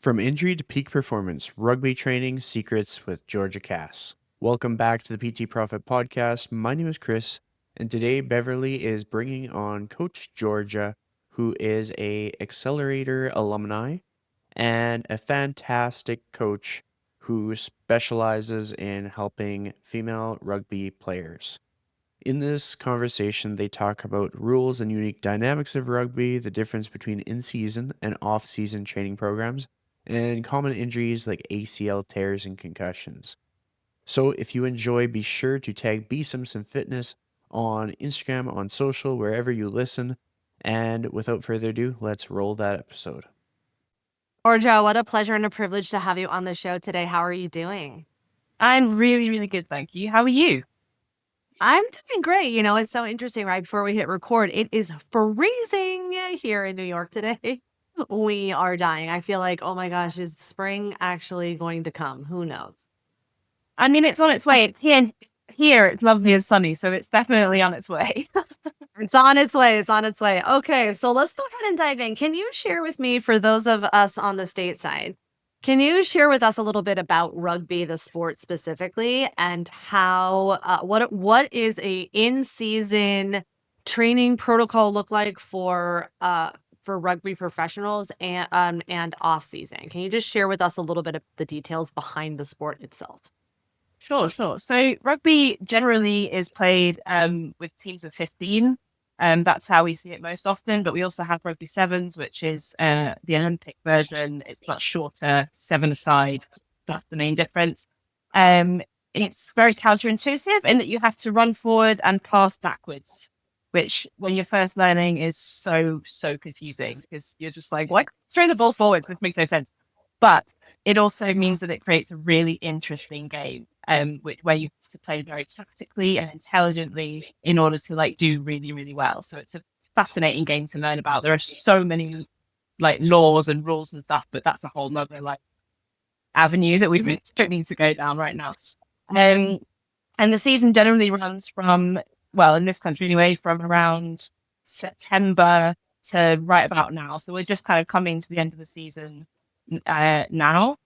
From Injury to Peak Performance, Rugby Training Secrets with Georgia Cass. Welcome back to the PT Profit Podcast. My name is Chris, and today Beverly is bringing on Coach Georgia, who is a Accelerator alumni and a fantastic coach who specializes in helping female rugby players. In this conversation, they talk about rules and unique dynamics of rugby, the difference between in-season and off-season training programs, and common injuries like ACL tears and concussions. So if you enjoy, be sure to tag B Simpson Fitness on Instagram, on social, wherever you listen. And without further ado, let's roll that episode. Georgia, what a pleasure and a privilege to have you on the show today. How are you doing? I'm really, really good, thank you. How are you? I'm doing great. It's so interesting. Right before we hit record, it is freezing here in New York today. We are dying. I feel like, oh my gosh, is spring actually going to come? Who knows? I mean, it's on its way. Here it's lovely and sunny, so it's definitely on its way. It's on its way. It's on its way. Okay, so let's go ahead and dive in. Can you share with me, for those of us on the stateside, can you share with us a little bit about rugby, the sport specifically, and how what is a in-season training protocol look like for rugby professionals and off-season? Can you just share with us a little bit of the details behind the sport itself? Sure. So rugby generally is played with teams of 15. That's how we see it most often. But we also have rugby sevens, which is the Olympic version. It's much shorter, 7-a-side. That's the main difference. It's very counterintuitive in that you have to run forward and pass backwards, which when you're first learning is so confusing because you're just like, what? Throw the ball forwards. This makes no sense. But it also means that it creates a really interesting game, where you have to play very tactically and intelligently in order to do really, really well. So it's a fascinating game to learn about. There are so many laws and rules and stuff, but that's a whole nother avenue that we don't need to go down right now. And the season generally runs from, well, in this country anyway, from around September to right about now. So we're just kind of coming to the end of the season now.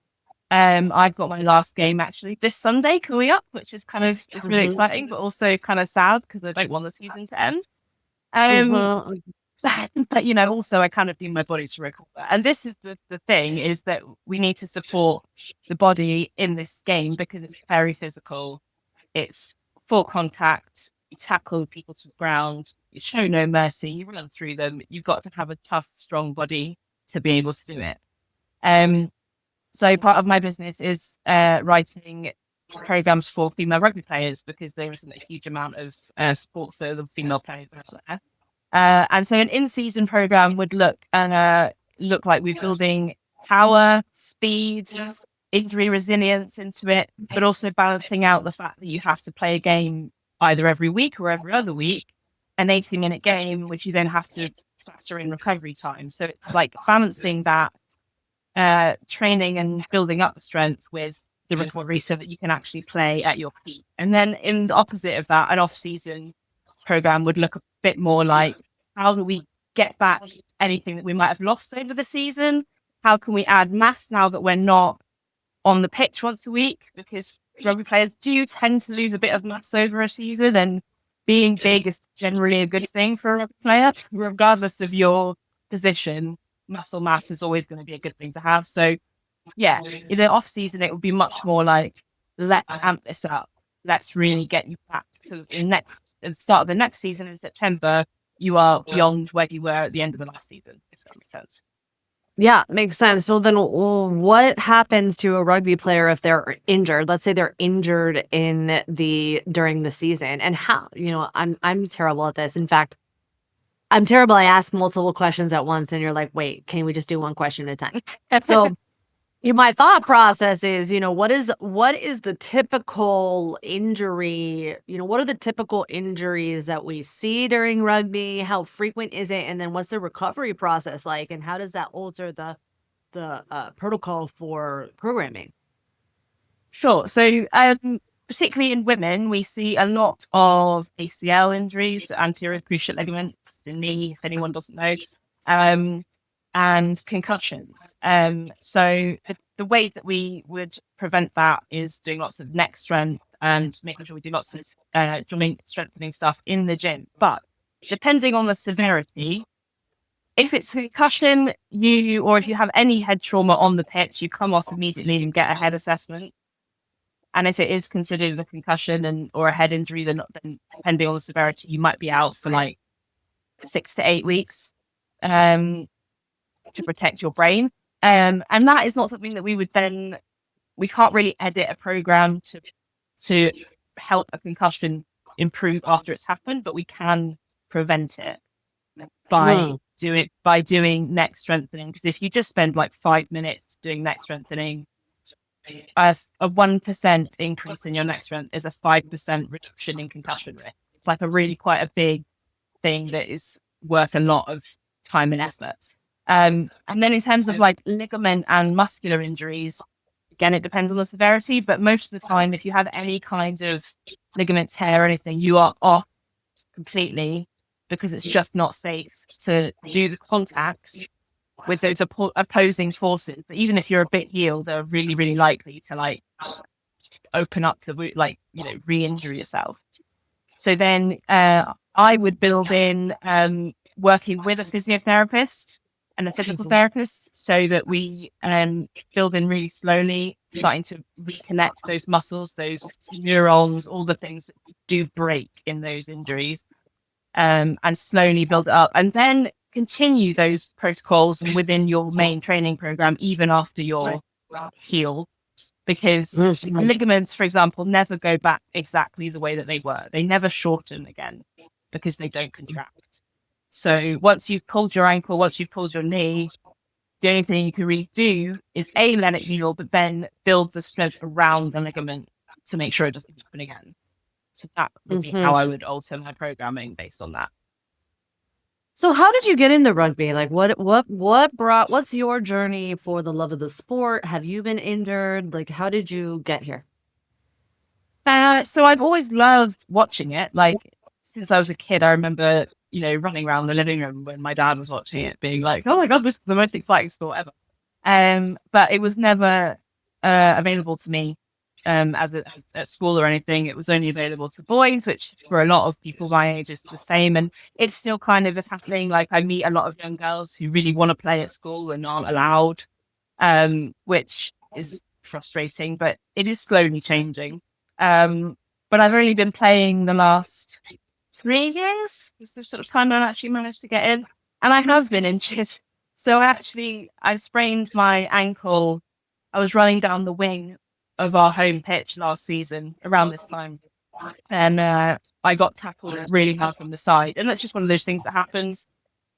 I've got my last game actually this Sunday coming up, which is just really exciting, but also kind of sad because I don't want the season to end. But also I kind of need my body to recover. And this is the thing, is that we need to support the body in this game because it's very physical. It's full contact. You tackle people to the ground. You show no mercy. You run through them. You've got to have a tough, strong body to be able to do it. So part of my business is writing programs for female rugby players because there isn't a huge amount of support for the female players out there. And so an in-season program would look like we're building power, speed, injury resilience into it, but also balancing out the fact that you have to play a game either every week or every other week, an 80-minute game, which you then have to factor in recovery time. So it's like balancing that training and building up the strength with the recovery so that you can actually play at your peak. And then in the opposite of that, an off-season program would look a bit more like, how do we get back anything that we might have lost over the season? How can we add mass now that we're not on the pitch once a week? Because rugby players do tend to lose a bit of mass over a season, and being big is generally a good thing for a rugby player, regardless of your position. Muscle mass is always going to be a good thing to have. So yeah, in the off season, it would be much more like, let's amp this up. Let's really get you back to the start of the next season in September. You are beyond where you were at the end of the last season, if that makes sense. Yeah, makes sense. So then what happens to a rugby player if they're injured? Let's say they're injured during the season, and how, I'm terrible at this. In fact, I'm terrible. I ask multiple questions at once and you're like, wait, can we just do one question at a time? So my thought process is, what is the typical injury? What are the typical injuries that we see during rugby? How frequent is it? And then what's the recovery process like? And how does that alter the protocol for programming? Sure. So particularly in women, we see a lot of ACL injuries, anterior cruciate ligament, the knee, if anyone doesn't know. and concussions. So the way that we would prevent that is doing lots of neck strength and making sure we do lots of joint strengthening stuff in the gym. But depending on the severity, if it's a concussion, or if you have any head trauma on the pitch, you come off immediately and get a head assessment. And if it is considered a concussion or a head injury, then depending on the severity, you might be out for like 6 to 8 weeks to protect your brain. And that is not something that we can't really edit a program to help a concussion improve after it's happened, but we can prevent it by doing neck strengthening. Because if you just spend like 5 minutes doing neck strengthening, a 1% increase in your neck strength is a 5% reduction in concussion risk. It's like quite a big thing that is worth a lot of time and effort. And then in terms of like ligament and muscular injuries, again, it depends on the severity, but most of the time, if you have any kind of ligament tear or anything, you are off completely because it's just not safe to do the contact with those opposing forces. But even if you're a bit healed, they're really, really likely to like open up to re-injure yourself. So then I would build in working with a physiotherapist and a physical therapist so that we build in really slowly, starting to reconnect those muscles, those neurons, all the things that do break in those injuries, and slowly build it up. And then continue those protocols within your main training program, even after you're healed. Because ligaments, for example, never go back exactly the way that they were. They never shorten again because they don't contract. So once you've pulled your ankle, once you've pulled your knee, the only thing you can really do is let it heal, but then build the strength around the ligament to make sure it doesn't happen again. So that would be how I would alter my programming based on that. So how did you get into rugby? Like what's your journey for the love of the sport? Have you been injured? Like, how did you get here? So I've always loved watching it. Like since I was a kid, I remember, running around the living room when my dad was watching it being like, oh my God, this is the most exciting sport ever. But it was never available to me at school or anything. It was only available to boys, which for a lot of people my age is the same. And it's still kind of is happening. Like I meet a lot of young girls who really want to play at school and aren't allowed, which is frustrating, but it is slowly changing. But I've only been playing the last 3 years. Is the sort of time I actually managed to get in. And I have been injured. So I sprained my ankle. I was running down the wing of our home pitch last season around this time. And I got tackled really hard from the side. And that's just one of those things that happens.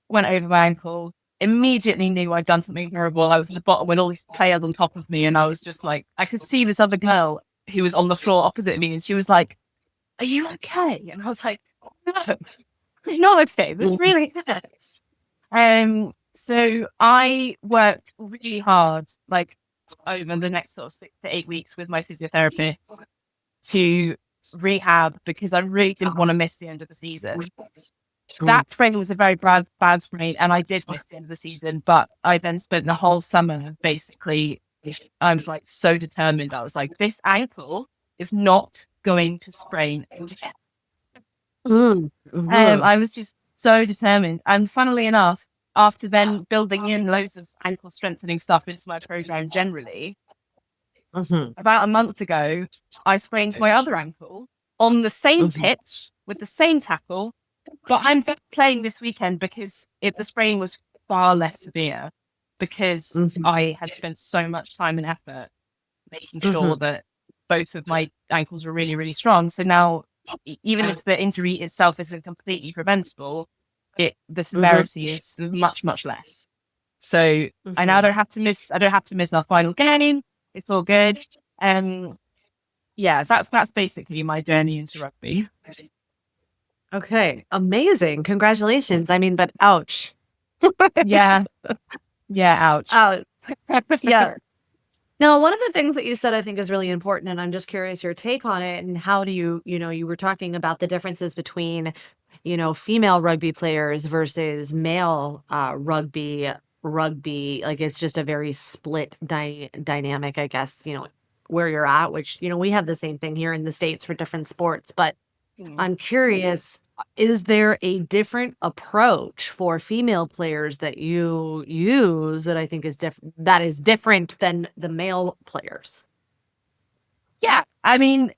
Went over my ankle, immediately knew I'd done something horrible. I was at the bottom with all these players on top of me. And I was just like, I could see this other girl who was on the floor opposite me. And she was like, are you okay? And I was like, no, I'm not okay. This really hurts. So I worked really hard, like over the next sort of 6 to 8 weeks with my physiotherapist to rehab because I really didn't want to miss the end of the season. That sprain was a very bad sprain, and I did miss the end of the season, but I then spent the whole summer basically, I was like so determined. I was like, this ankle is not going to sprain. I was just so determined. And funnily enough, after then building in loads of ankle strengthening stuff into my program generally, about a month ago, I sprained my other ankle on the same pitch with the same tackle, but I'm playing this weekend because the sprain was far less severe because I had spent so much time and effort making sure that both of my ankles were really, really strong. So now, even if the injury itself isn't completely preventable, the severity is much, much less. So I now don't have to miss our final game. It's all good. Yeah, that's basically my journey into rugby. Okay, amazing. Congratulations. I mean, but ouch. Yeah, ouch. Ouch. Yeah. Now, one of the things that you said I think is really important, and I'm just curious your take on it, and how do you were talking about the differences between, female rugby players versus male rugby rugby, like it's just a very split dynamic, I guess, where you're at, which, we have the same thing here in the States for different sports. But I'm curious, is there a different approach for female players that you use that I think is different than the male players? Yeah, I mean,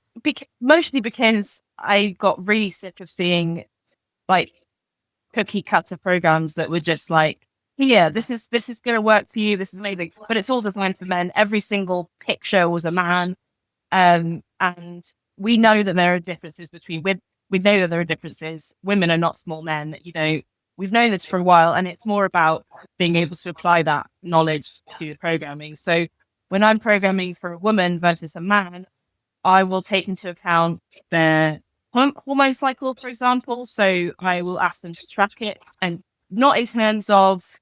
mostly because I got really sick of seeing like cookie cutter programs that were just like, here, this is going to work for you. This is amazing, but it's all designed for men. Every single picture was a man, and we know that there are differences between women. We know that there are differences. Women are not small men. We've known this for a while, and it's more about being able to apply that knowledge to the programming. So when I'm programming for a woman versus a man, I will take into account their hormone cycle, for example. So I will ask them to track it, and not in terms of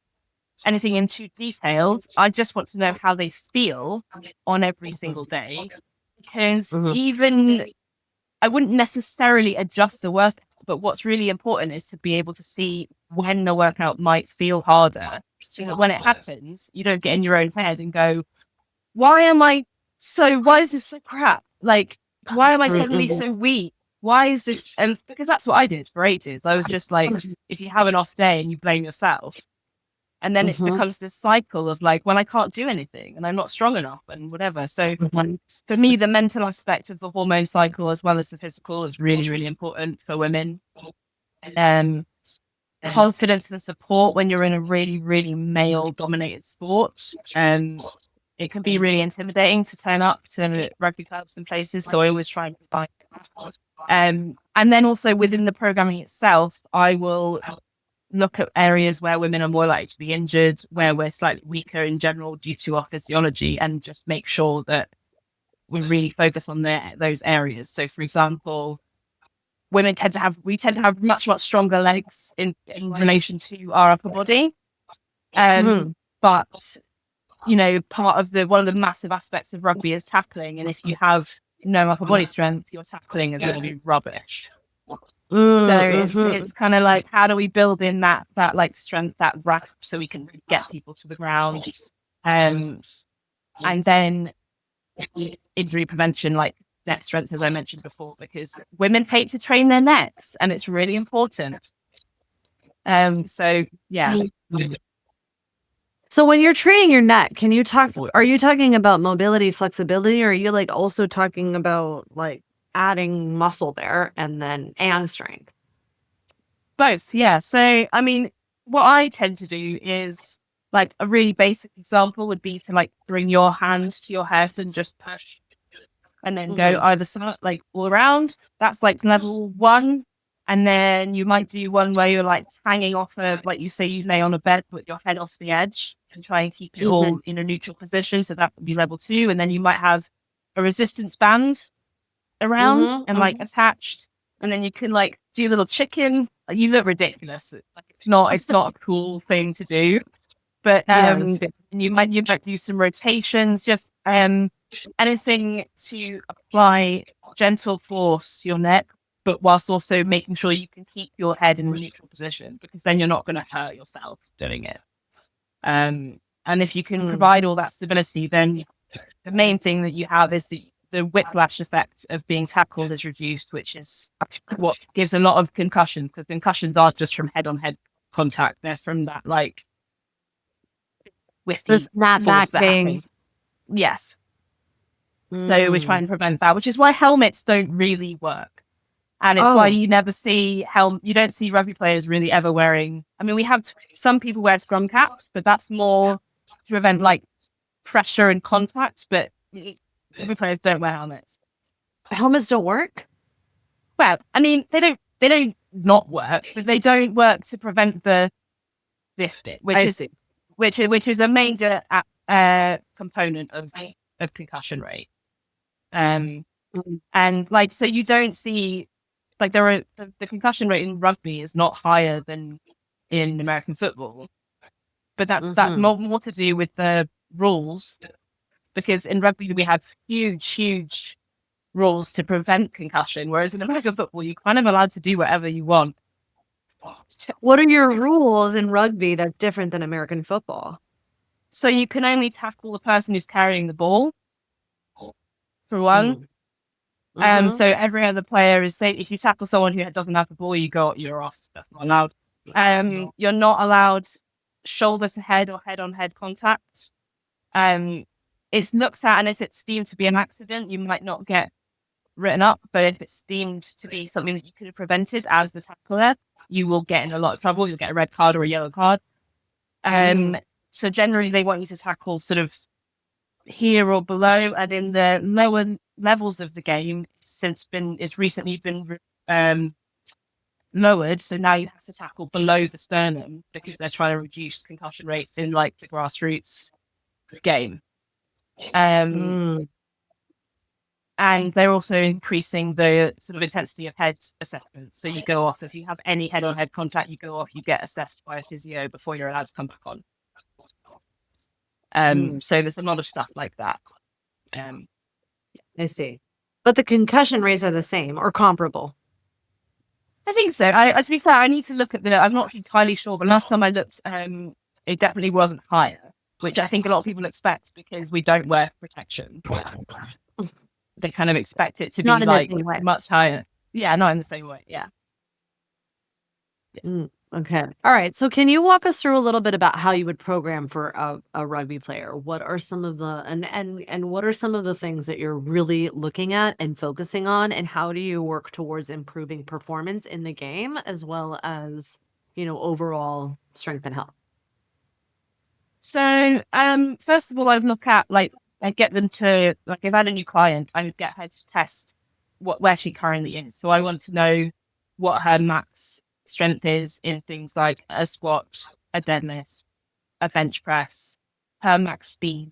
anything in too detailed. I just want to know how they feel on every single day, because even I wouldn't necessarily adjust the workout, but what's really important is to be able to see when the workout might feel harder, so that when it happens, you don't get in your own head and go, why is this so crap? Like, why am I suddenly so weak? Why is this? And because that's what I did for ages. I was just like, if you have an off day and you blame yourself, and then it becomes this cycle of like, well, I can't do anything and I'm not strong enough and whatever. So for me, the mental aspect of the hormone cycle as well as the physical is really, really important for women. Confidence and support when you're in a really, really male dominated sport. It can be really intimidating to turn up to rugby clubs and places. So I always try and find and then also within the programming itself, I will look at areas where women are more likely to be injured, where we're slightly weaker in general due to our physiology, and just make sure that we really focus on those areas. So for example, we tend to have much, much stronger legs in relation to our upper body. But part of one of the massive aspects of rugby is tackling. And if you have no upper body strength, your tackling is going to be rubbish. So it's kind of like, how do we build in that like strength, that rack, so we can get people to the ground, and then injury prevention, like neck strength, as I mentioned before, because women hate to train their necks, and it's really important. So yeah. So when you're training your neck, are you talking about mobility, flexibility, or are you like also talking about like adding muscle there and strength? Both, yeah. So I mean, what I tend to do is, like, a really basic example would be to like bring your hand to your head and just push, and then go either side, like all around. That's like level 1. And then you might do one where you're like hanging off like you say, you lay on a bed with your head off the edge and try and keep it all in a neutral position. So that would be level 2. And then you might have a resistance band around and like attached. And then you can like do a little chicken. Like, you look ridiculous. Like, it's not a cool thing to do. But you might do some rotations, just anything to apply gentle force to your neck, but whilst also making sure you can keep your head in a neutral position, because then you're not going to hurt yourself doing it. And if you can provide all that stability, then the main thing that you have is the whiplash effect of being tackled is reduced, which is what gives a lot of concussions, because concussions are just from head-on-head contact. They're from that, like, with the snapback thing. Yes. So we try and prevent that, which is why helmets don't really work. And it's why you never see you don't see rugby players really ever wearing. I mean, we have some people wear scrum caps, but that's more to prevent like pressure and contact. But rugby players don't wear helmets. Helmets don't work? Well, I mean, they don't not work, but they don't work to prevent this bit, which is a major component of concussion rate. And like, so you don't see. Like, the concussion rate in rugby is not higher than in American football, but that's more to do with the rules, because in rugby we had huge rules to prevent concussion, whereas in American football you're kind of allowed to do whatever you want. What are your rules in rugby that's different than American football? So you can only tackle the person who's carrying the ball, for one. So every other player is safe. If you tackle someone who doesn't have the ball, you're off. That's not allowed. You're not allowed shoulder to head or head on head contact. It's looked at, and if it's deemed to be an accident, you might not get written up. But if it's deemed to be something that you could have prevented as the tackler, you will get in a lot of trouble. You'll get a red card or a yellow card. So generally, they want you to tackle sort of here or below, and in the lower levels of the game, it's recently been lowered. So now you have to tackle below the sternum because they're trying to reduce concussion rates in like the grassroots game. And they're also increasing the sort of intensity of head assessment. So you go off, if you have any head-on-head contact, you go off, you get assessed by a physio before you're allowed to come back on. So there's a lot of stuff like that. I see. But the concussion rates are the same or comparable. I think so. To be fair, I need to look at I'm not entirely sure, but last time I looked, it definitely wasn't higher, which I think a lot of people expect because we don't wear protection. They kind of expect it to be like much higher. Yeah, not in the same way. Yeah. Okay. All right. So can you walk us through a little bit about how you would program for a rugby player? What are some of the and what are some of the things that you're really looking at and focusing on, and how do you work towards improving performance in the game as well as, overall strength and health? So, first of all, I'd look at I get them to if I had a new client, I would get her to test where she currently is. So I want to know what her max strength is in things like a squat, a deadlift, a bench press, her max speed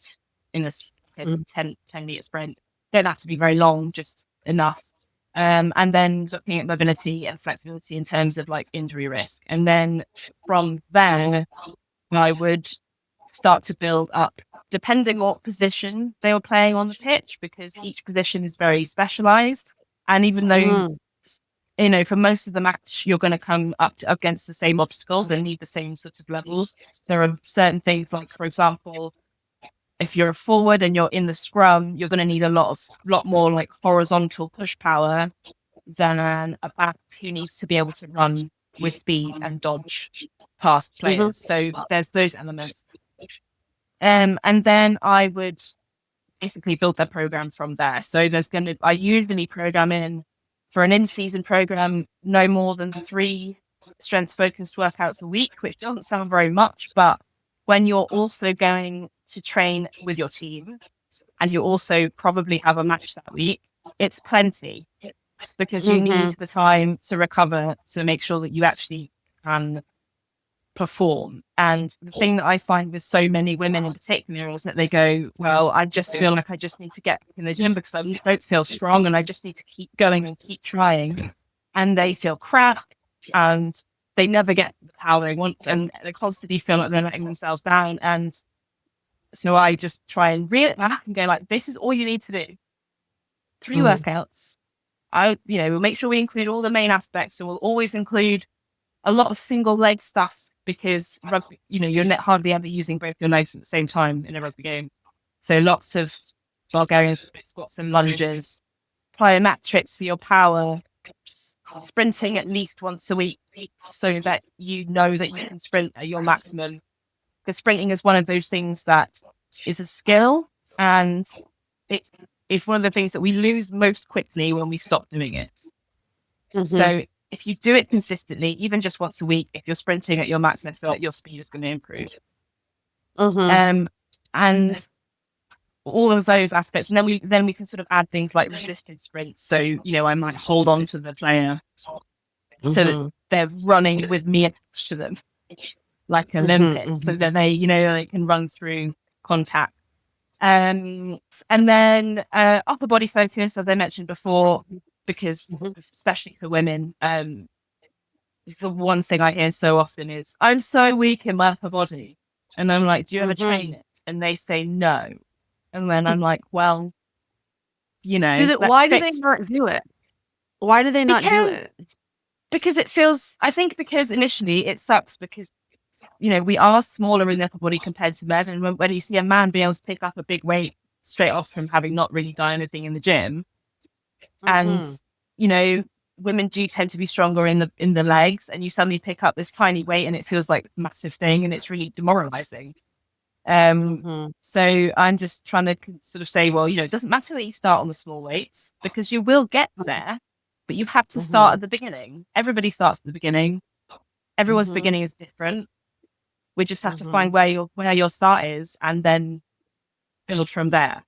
in a 10-meter sprint. Don't have to be very long, just enough. And then looking at mobility and flexibility in terms of injury risk. And then from there, I would start to build up, depending what position they were playing on the pitch, because each position is very specialized. And even though, for most of the match, you're going to come up against the same obstacles and need the same sorts of levels, there are certain things for example, if you're a forward and you're in the scrum, you're going to need a lot more horizontal push power than a back who needs to be able to run with speed and dodge past players. So there's those elements. And then I would basically build their program from there. So I usually program in for an in-season program, no more than 3 strength-focused workouts a week, which doesn't sound very much, but when you're also going to train with your team and you also probably have a match that week, it's plenty because you need the time to recover to make sure that you actually can perform. And the thing that I find with so many women in particular is that they go, well, I just feel like I just need to get in the gym because I don't feel strong and I just need to keep going and keep trying. And they feel crap and they never get how they want, and they constantly feel like they're letting themselves down. And so I just try and reel it back and go this is all you need to do. 3 workouts. We'll make sure we include all the main aspects. So we'll always include a lot of single leg stuff because rugby, you're not hardly ever using both your legs at the same time in a rugby game. So lots of Bulgarian squats and lunges, plyometrics for your power, sprinting at least once a week so that you know that you can sprint at your maximum. Because sprinting is one of those things that is a skill, and it is one of the things that we lose most quickly when we stop doing it. So if you do it consistently, even just once a week, if you're sprinting at your max, let's feel like your speed is going to improve. And all of those aspects. And then we can sort of add things like resisted sprints. So, I might hold on to the player so that they're running with me attached to them, like a limpet, so that they can run through contact. And then upper body focus, as I mentioned before, because especially for women, the one thing I hear so often is, I'm so weak in my upper body. And I'm like, do you ever train it? And they say no. And then I'm like, well, why do they not do it? Why do they not do it? Because it feels, I think because initially it sucks because, we are smaller in the upper body compared to men. And when you see a man be able to pick up a big weight straight off from having not really done anything in the gym, and, women do tend to be stronger in the legs, and you suddenly pick up this tiny weight and it feels like a massive thing and it's really demoralizing. So I'm just trying to sort of say, well, it doesn't matter that you start on the small weights because you will get there, but you have to start at the beginning. Everybody starts at the beginning. Everyone's beginning is different. We just have to find where your start is and then build from there.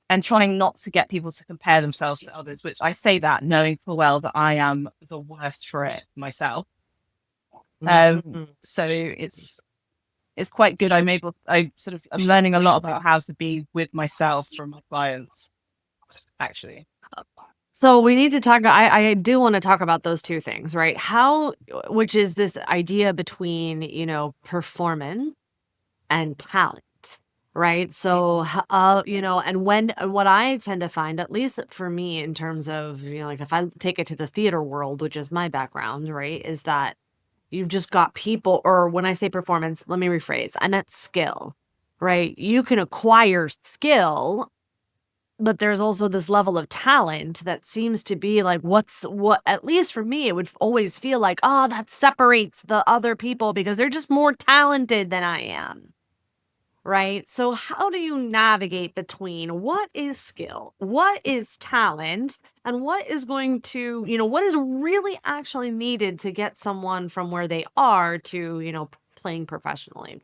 And trying not to get people to compare themselves to others, which I say that knowing full well that I am the worst for it myself. So it's quite good. I'm learning a lot about how to be with myself from my clients, actually. So we need to talk. I do want to talk about those two things, right? Which is this idea between, performance and talent, right? So, and what I tend to find, at least for me, in terms of, like if I take it to the theater world, which is my background, right, is that you've just got people, or when I say performance, let me rephrase, I meant skill, right? You can acquire skill, but there's also this level of talent that seems to be like what, at least for me, it would always feel like, oh, that separates the other people because they're just more talented than I am. Right? So how do you navigate between what is skill, what is talent, and what is going to, what is really actually needed to get someone from where they are to, playing professionally,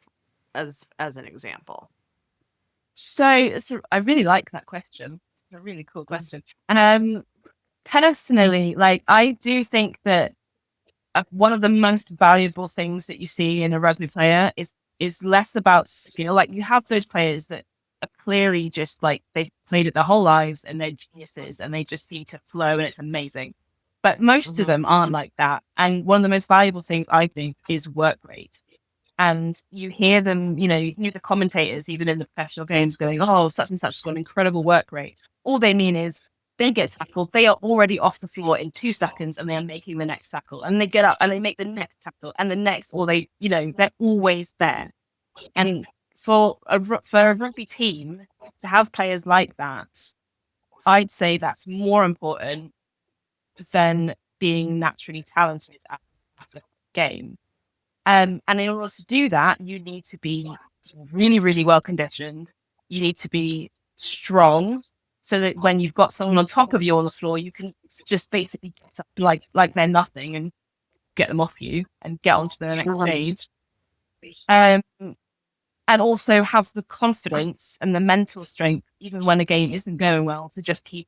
as an example? So I really like that question. It's a really cool question. And personally, I do think that one of the most valuable things that you see in a rugby player is less about skill. Like you have those players that are clearly just they've played it their whole lives and they're geniuses and they just seem to flow and it's amazing. But most of them aren't like that. And one of the most valuable things I think is work rate. And you hear them, you hear the commentators, even in the professional games, going, oh, such and such has got an incredible work rate. All they mean is they get tackled. They are already off the floor in 2 seconds and they are making the next tackle. And they get up and they make the next tackle and the next, or they're always there. And for a rugby team to have players like that, I'd say that's more important than being naturally talented at the game. And in order to do that, you need to be really, really well conditioned. You need to be strong so that when you've got someone on top of you on the floor, you can just basically get up like they're nothing and get them off you and get onto the next stage. And also have the confidence and the mental strength, even when a game isn't going well, to just keep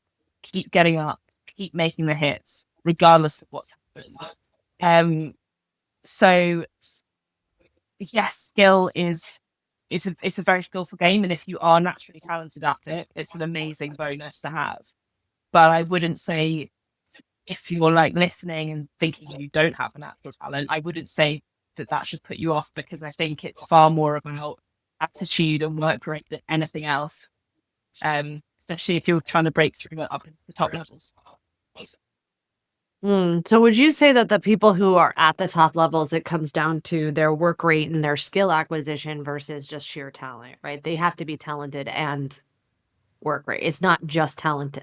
getting up, keep making the hits, regardless of what's happening. So yes, skill it's a very skillful game, and if you are naturally talented at it, it's an amazing bonus to have. But I wouldn't say, if you're listening and thinking you don't have a natural talent, I wouldn't say that should put you off, because I think it's far more about attitude and work rate than anything else. Especially if you're trying to break through up to the top levels. So would you say that the people who are at the top levels, it comes down to their work rate and their skill acquisition versus just sheer talent, right? They have to be talented and work rate. It's not just talent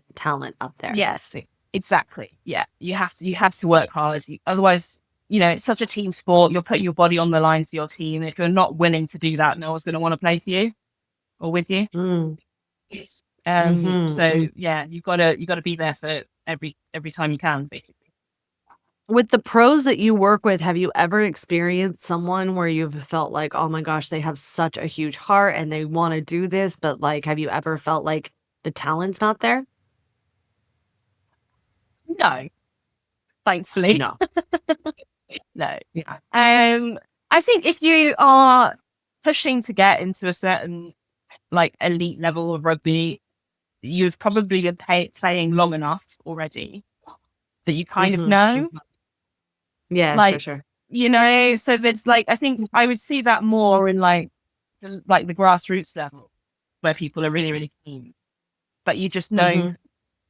up there. Yes, exactly. Yeah, you have to work hard. Otherwise, it's such a team sport. You're putting your body on the line for your team. If you're not willing to do that, no one's going to want to play for you or with you. So yeah, you gotta be there for every time you can, basically. With the pros that you work with, have you ever experienced someone where you've felt like, oh my gosh, they have such a huge heart and they want to do this, but have you ever felt like the talent's not there? No, thankfully. No. No. Yeah. I think if you are pushing to get into a certain elite level of rugby, you've probably been playing long enough already that you kind of know. Yeah, sure. So there's I think I would see that more in the grassroots level, where people are really, really keen. But you just know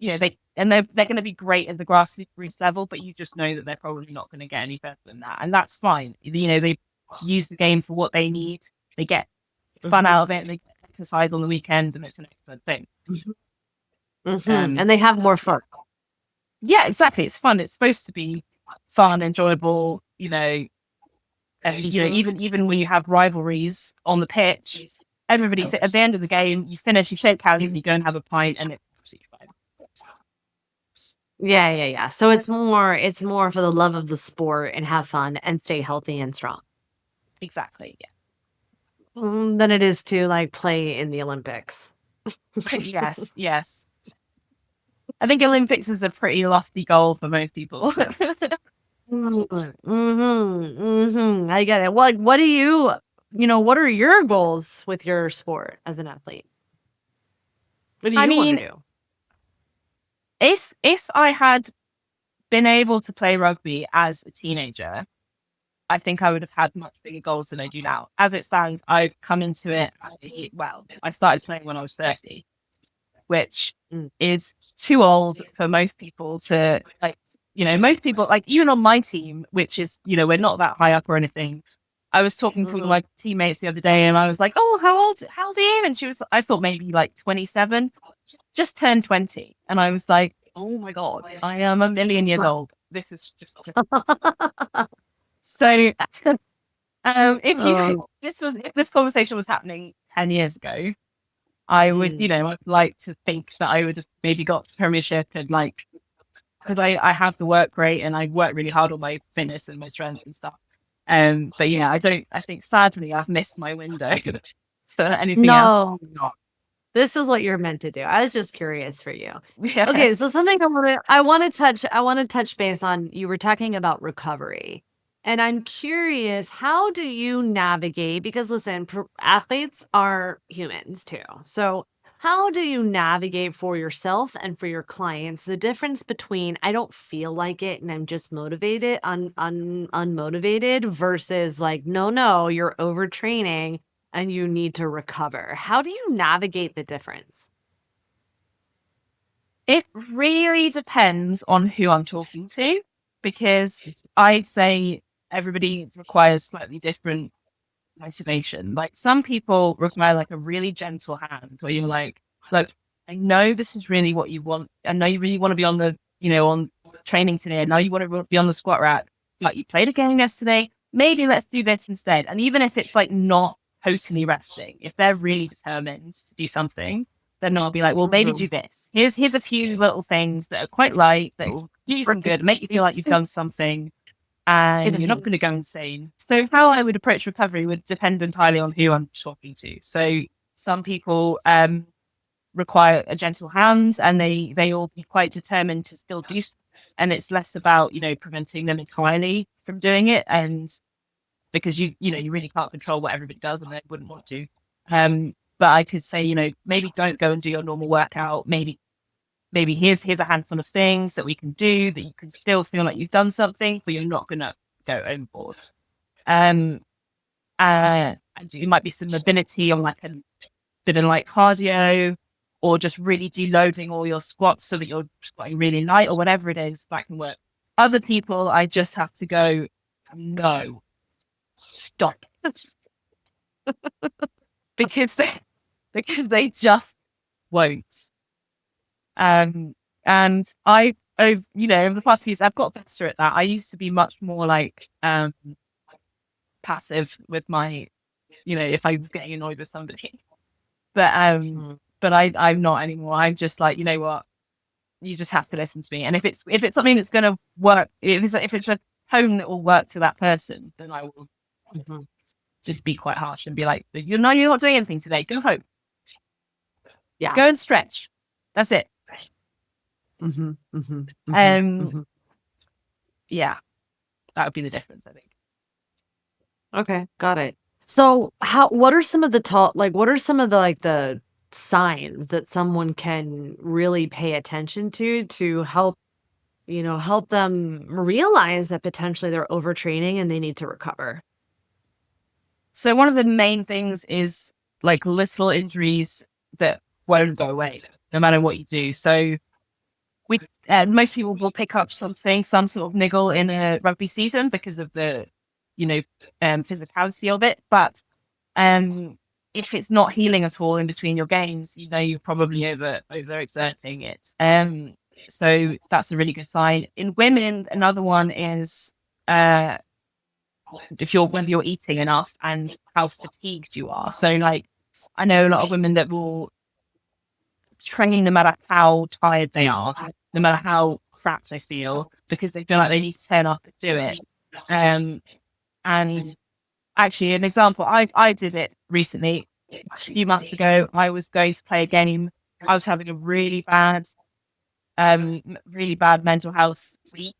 they're going to be great at the grassroots level, but you just know that they're probably not going to get any further than that, and that's fine. They use the game for what they need. They get fun out of it. They get exercise on the weekend, and it's an excellent thing. And they have more fun. Yeah, exactly. It's fun. It's supposed to be fun, enjoyable. And even when you have rivalries on the pitch, everybody at the end of the game, you finish, you shake hands, and you go and have a pint, and it's absolutely fine. Yeah. So it's more for the love of the sport and have fun and stay healthy and strong. Exactly. Yeah. Than it is to like play in the Olympics. Yes. I think Olympics is a pretty lofty goal for most people. I get it. What do you, what are your goals with your sport as an athlete? What do you want to do? If I had been able to play rugby as a teenager, I think I would have had much bigger goals than I do now. As it stands, I've come into it. I started playing when I was 30, which is too old for most people to most people, like, even on my team, which is, we're not that high up or anything. I was talking to one of my teammates the other day, and I was like, "Oh, how old are you?" And I thought maybe like 27, just turned 20. And I was like, "Oh my God, I am a million years old. This is just..." So, if this conversation was happening 10 years ago, I would, I'd like to think that I would have maybe got the Premiership, and because I have the work rate and I work really hard on my fitness and my strength and stuff. But yeah, I think sadly I've missed my window. So anything else? No. This is what you're meant to do. I was just curious for you. Yeah. Okay, so something I want to touch base on. You were talking about recovery. And I'm curious, how do you navigate? Because listen, athletes are humans too. So how do you navigate for yourself and for your clients the difference between I don't feel like it and I'm just motivated, unmotivated versus like, no, you're overtraining and you need to recover? How do you navigate the difference? It really depends on who I'm talking to, because I'd say everybody requires slightly different motivation. Like, some people require like a really gentle hand where you're like, "Look, I know this is really what you want. I know you really want to be on the, on training today. I know you want to be on the squat rack. Like, you played a game yesterday. Maybe let's do this instead." And even if it's like not totally resting, if they're really determined to do something, then I'll be like, "Well, maybe do this. Here's a few little things that are quite light, that will do you some good, make you feel like you've done something, and you're not going to go insane." So how I would approach recovery would depend entirely on who I'm talking to. So some people require a gentle hand, and they all be quite determined to still do stuff. And it's less about, preventing them entirely from doing it. And because you really can't control what everybody does, and they wouldn't want to. But I could say, maybe don't go and do your normal workout. Maybe here's a handful of things that we can do that you can still feel like you've done something, but you're not going to go overboard. And it might be some mobility on like a bit of like cardio, or just really deloading all your squats so that you're squatting really light, or whatever it is that can work. Other people, I just have to go, "No, stop." because they just won't. And over the past few years, I've got better at that. I used to be much more like passive with my, if I was getting annoyed with somebody. But I'm not anymore. I'm just like, you know what, you just have to listen to me. And if it's something that's going to work, if it's a tone that will work to that person, then I will just be quite harsh and be like, you're not doing anything today. Go home. Yeah. Go and stretch. That's it. Yeah, that would be the difference, I think. Okay, got it. So what are some of the signs that someone can really pay attention to help them realize that potentially they're overtraining and they need to recover? So one of the main things is like little injuries that won't go away no matter what you do. So most people will pick up some sort of niggle in a rugby season because of the, physicality of it. But if it's not healing at all in between your games, you're probably overexerting it. So that's a really good sign. In women, another one is whether you're eating enough and how fatigued you are. So like, I know a lot of women that will train no matter how tired they are, no matter how crap they feel, because they feel like they need to turn up and do it. And actually, an example, I did it recently. A few months ago, I was going to play a game. I was having a really bad mental health week.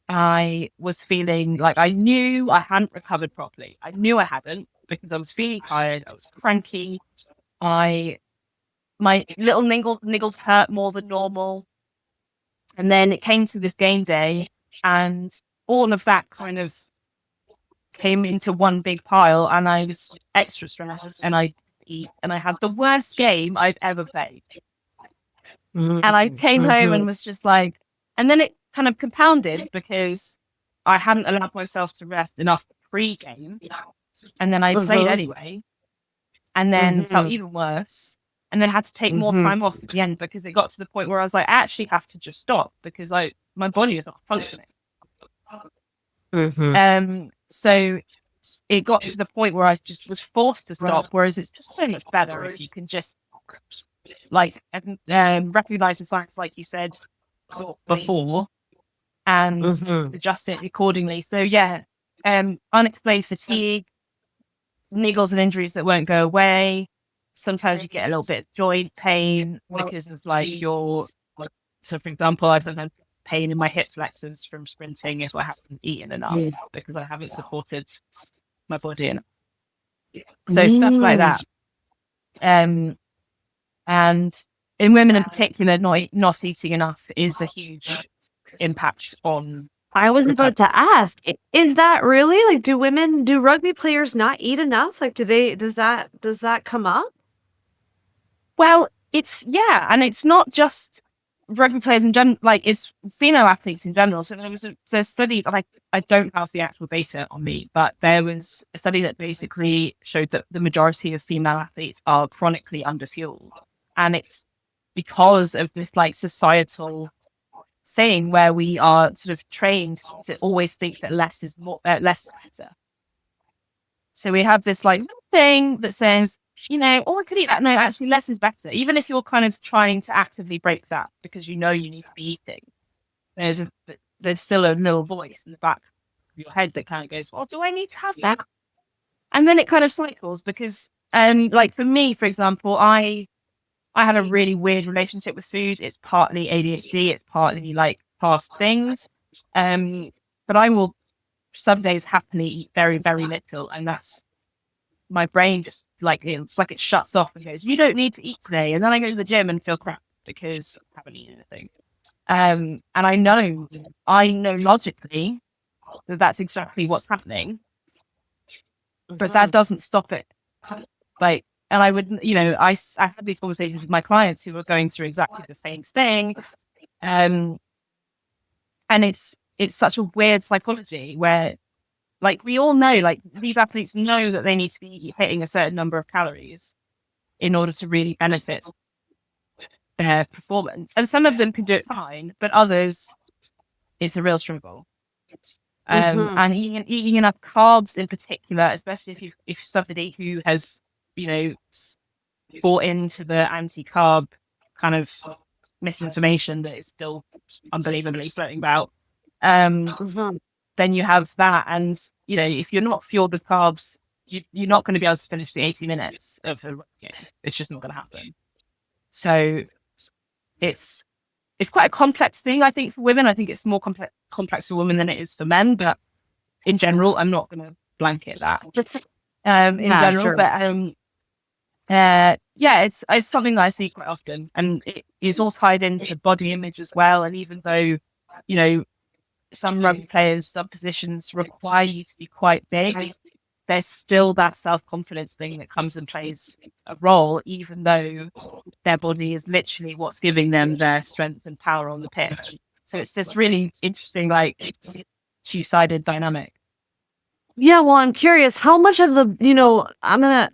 I was feeling like I knew I hadn't recovered properly. I knew I hadn't because I was feeling tired. I was cranky. My little niggles hurt more than normal. And then it came to this game day, and all of that kind of came into one big pile, and I was extra stressed, and I had the worst game I've ever played. And I came home and was just like, and then it kind of compounded because I hadn't allowed myself to rest enough pre-game, and then I played anyway, and then felt even worse, and then had to take more time off at the end because it got to the point where I was like, I actually have to just stop because like my body is not functioning. So it got to the point where I just was forced to stop, whereas it's just so much better if you can just like recognize the signs like you said before and adjust it accordingly. So yeah, unexplained fatigue, niggles and injuries that won't go away. Sometimes you get a little bit of joint pain because of like so for example, I've had pain in my hip flexors from sprinting if I haven't eaten enough because I haven't supported my body enough. So stuff like that. And in women in particular, not eating enough is a huge impact on. I was about to ask, is that really like, do rugby players not eat enough? Like, does that come up? Well, and it's not just rugby players in general, like it's female athletes in general. So there's studies, like I don't have the actual data on me, but there was a study that basically showed that the majority of female athletes are chronically underfueled. And it's because of this like societal thing where we are sort of trained to always think that less is better. So we have this like thing that says, I could eat that. No, actually less is better. Even if you're kind of trying to actively break that because you need to be eating, there's still a little voice in the back of your head that kind of goes, well, do I need to have that? And then it kind of cycles because, like for me, for example, I had a really weird relationship with food. It's partly ADHD. It's partly like past things. But I will some days happily eat very, very little. And that's my brain just like, it's like it shuts off and goes, you don't need to eat today. And then I go to the gym and feel crap because I haven't eaten anything. And I know logically that that's exactly what's happening, but that doesn't stop it. Like, and I would, I had these conversations with my clients who were going through exactly the same thing. And it's such a weird psychology where, like, we all know, like, these athletes know that they need to be hitting a certain number of calories in order to really benefit their performance. And some of them can do it fine, but others, it's a real struggle. And eating enough carbs in particular, especially if you're somebody who has, bought into the anti-carb kind of misinformation that is still unbelievably floating about, then you have that. And, if you're not fueled with carbs, you're not going to be able to finish the 80 minutes of the game. It's just not going to happen. So it's quite a complex thing, I think, for women. I think it's more complex for women than it is for men. But in general, I'm not going to blanket that. In general, sure. But it's something that I see quite often, and it is all tied into body image as well. And even though, some rugby players, some positions require you to be quite big, there's still that self-confidence thing that comes and plays a role, even though their body is literally what's giving them their strength and power on the pitch. So it's this really interesting, like, two-sided dynamic. Yeah, well, I'm curious how much of the,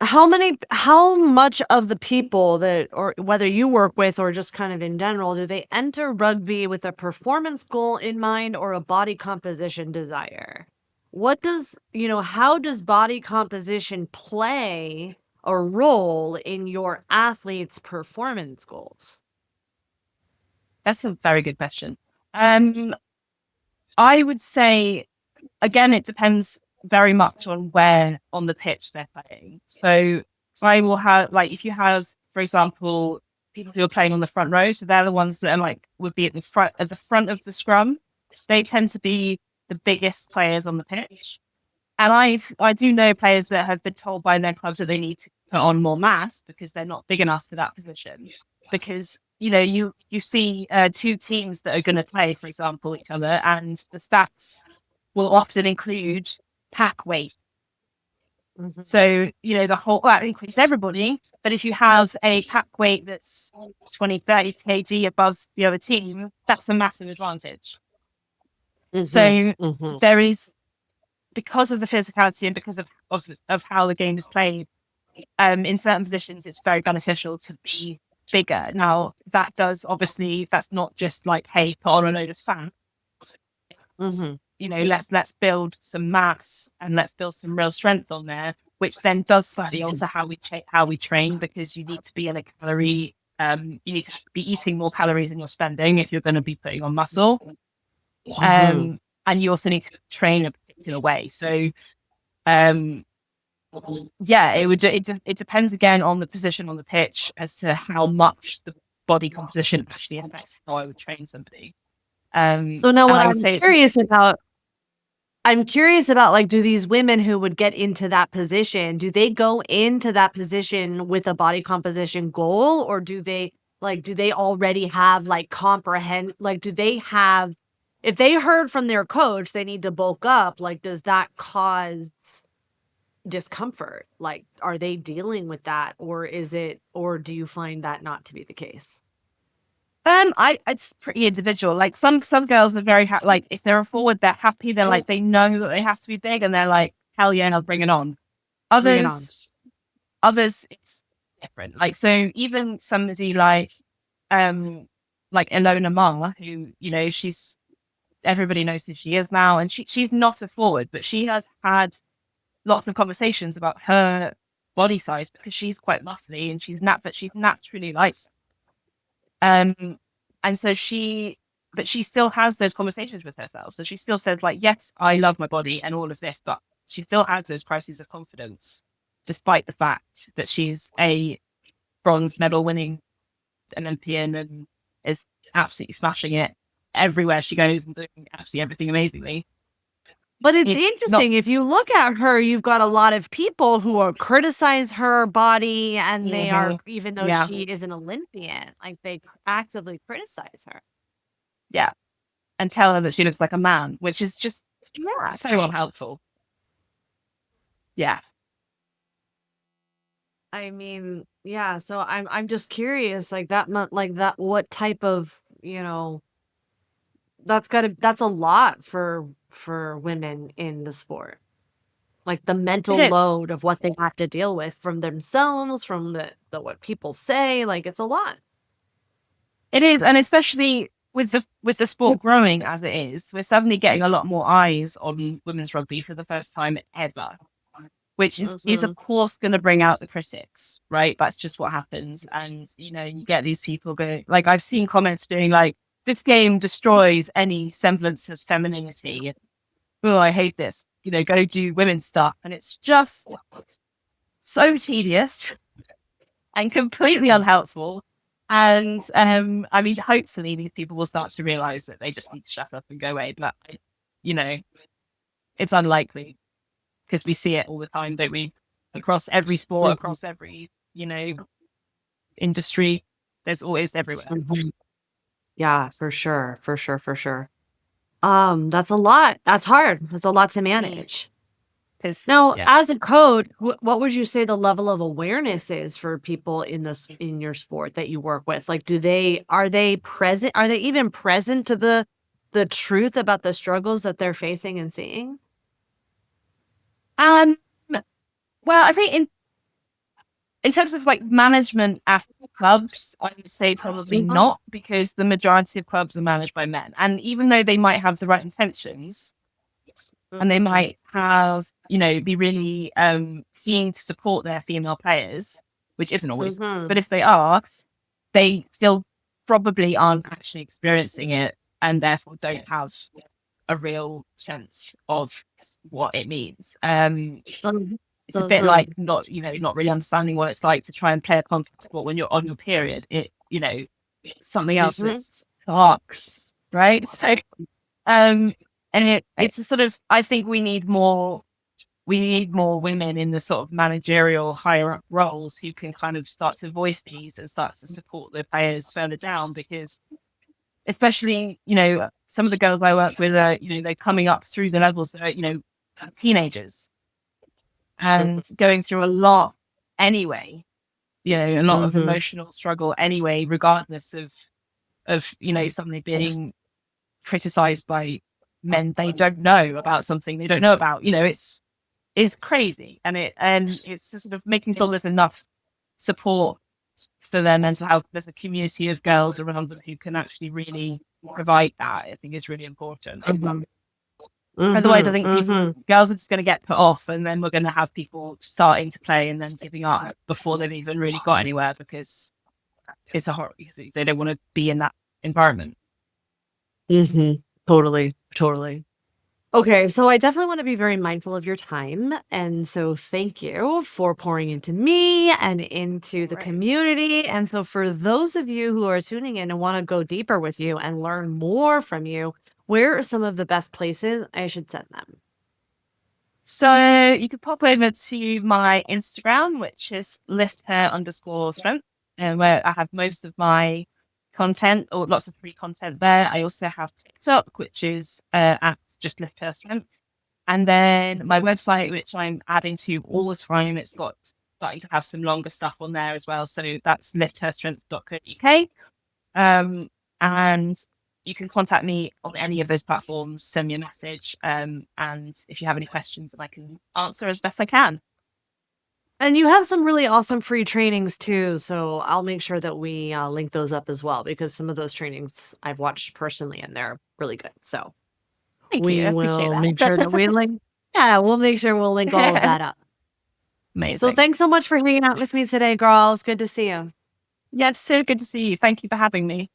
how much of the people that, or whether you work with or just kind of in general, do they enter rugby with a performance goal in mind or a body composition desire? How does body composition play a role in your athlete's performance goals? That's a very good question. I would say, again, it depends very much on where on the pitch they're playing. So I will have, like, if you have, for example, people who are playing on the front row, so they're the ones that are like would be at the front of the scrum. They tend to be the biggest players on the pitch. And I do know players that have been told by their clubs that they need to put on more mass because they're not big enough for that position. Because you see two teams that are going to play, for example, each other, and the stats will often include pack weight. Mm-hmm. So, that includes everybody. But if you have a pack weight that's 20, 30 kg above the other team, that's a massive advantage. Mm-hmm. So there is, because of the physicality and because of how the game is played, in certain positions, it's very beneficial to be bigger. Now, that's not just like, hey, put on a load of fat. Mm-hmm. Let's build some mass and let's build some real strength on there, which then does slightly alter how we train, because you need to be in a calorie, you need to be eating more calories than you're spending if you're going to be putting on muscle. Mm-hmm. And you also need to train a particular way. So, it depends again on the position on the pitch as to how much the body composition actually affects how I would train somebody. So now what I'm curious about, like, do these women who would get into that position, do they go into that position with a body composition goal, or do they already have if they heard from their coach they need to bulk up, like, does that cause discomfort? Like, are they dealing with that, or do you find that not to be the case? It's pretty individual. Like some girls are very like, if they're a forward, they're happy. They're like, they know that they have to be big, and they're like, hell yeah, and I'll bring it on. Others, it's different. Like, so even somebody like Ilona Ma, who everybody knows who she is now, and she's not a forward, but she has had lots of conversations about her body size because she's quite muscly and she's naturally light. And so but she still has those conversations with herself. So she still says, like, yes, I love my body and all of this, but she still has those crises of confidence, despite the fact that she's a bronze medal winning Olympian and is absolutely smashing it everywhere she goes and doing absolutely everything amazingly. But it's interesting. If you look at her, you've got a lot of people who are criticize her body, and they are, even though she is an Olympian, like, they actively criticize her. Yeah. And tell her that she looks like a man, which is just so unhelpful. Yeah. I mean, yeah. So I'm just curious, what type of, that's a lot for women in the sport, like the mental load of what they have to deal with from themselves, from the what people say, like, it's a lot. It is. And especially with the sport growing as it is, we're suddenly getting a lot more eyes on women's rugby for the first time ever, which is of course going to bring out the critics, right? That's just what happens. And you get these people going, like, I've seen comments doing like, this game destroys any semblance of femininity. Oh, I hate this. Go do women's stuff. And it's just so tedious and completely unhelpful. And I mean, hopefully these people will start to realize that they just need to shut up and go away. But, it's unlikely, because we see it all the time, don't we? Across every sport, across every, industry, there's always everywhere. Yeah, for sure. For sure. For sure. That's a lot. That's hard. That's a lot to manage. Because Now, as a coach, what would you say the level of awareness is for people in your sport that you work with? Like, are they present? Are they even present to the truth about the struggles that they're facing and seeing? well, I think in terms of like management after clubs, I would say probably not, because the majority of clubs are managed by men. And even though they might have the right intentions, and they might have, be really keen to support their female players, which isn't always, but if they are, they still probably aren't actually experiencing it, and therefore don't have a real sense of what it means. It's a bit like not really understanding what it's like to try and play a contact sport when you're on your period. Something else that sucks, right? So, and it's a sort of, I think we need more women in the sort of managerial higher up roles who can kind of start to voice these and start to support the players further down, because especially, some of the girls I work with are, they're coming up through the levels that are, teenagers and going through a lot anyway, a lot of emotional struggle anyway, regardless of suddenly being criticized by men they don't know about something they don't know about. It's crazy, and it's just sort of making sure there's enough support for their mental health. There's a community of girls around them who can actually really provide that. I think is really important. Otherwise, I think girls are just going to get put off, and then we're going to have people starting to play and then giving up before they've even really got anywhere, because it's a horror. They don't want to be in that environment. Totally. Okay, so I definitely want to be very mindful of your time. And so thank you for pouring into me and into the community. And so for those of you who are tuning in and want to go deeper with you and learn more from you, where are some of the best places I should send them? So you could pop over to my Instagram, which is lifthair_strength, and where I have most of my content, or lots of free content there. I also have TikTok, which is at just lift hair strength, and then my website, which I'm adding to all the time. It's starting to have some longer stuff on there as well. So that's lifthairstrength.co.uk. And you can contact me on any of those platforms, send me a message, and if you have any questions, I can answer as best I can. And you have some really awesome free trainings too, so I'll make sure that we link those up as well, because some of those trainings I've watched personally and they're really good. So we will make sure that we link. Yeah, we'll make sure we'll link all of that up. Amazing. So thanks so much for hanging out with me today, girl. It's good to see you. Yeah, it's so good to see you. Thank you for having me.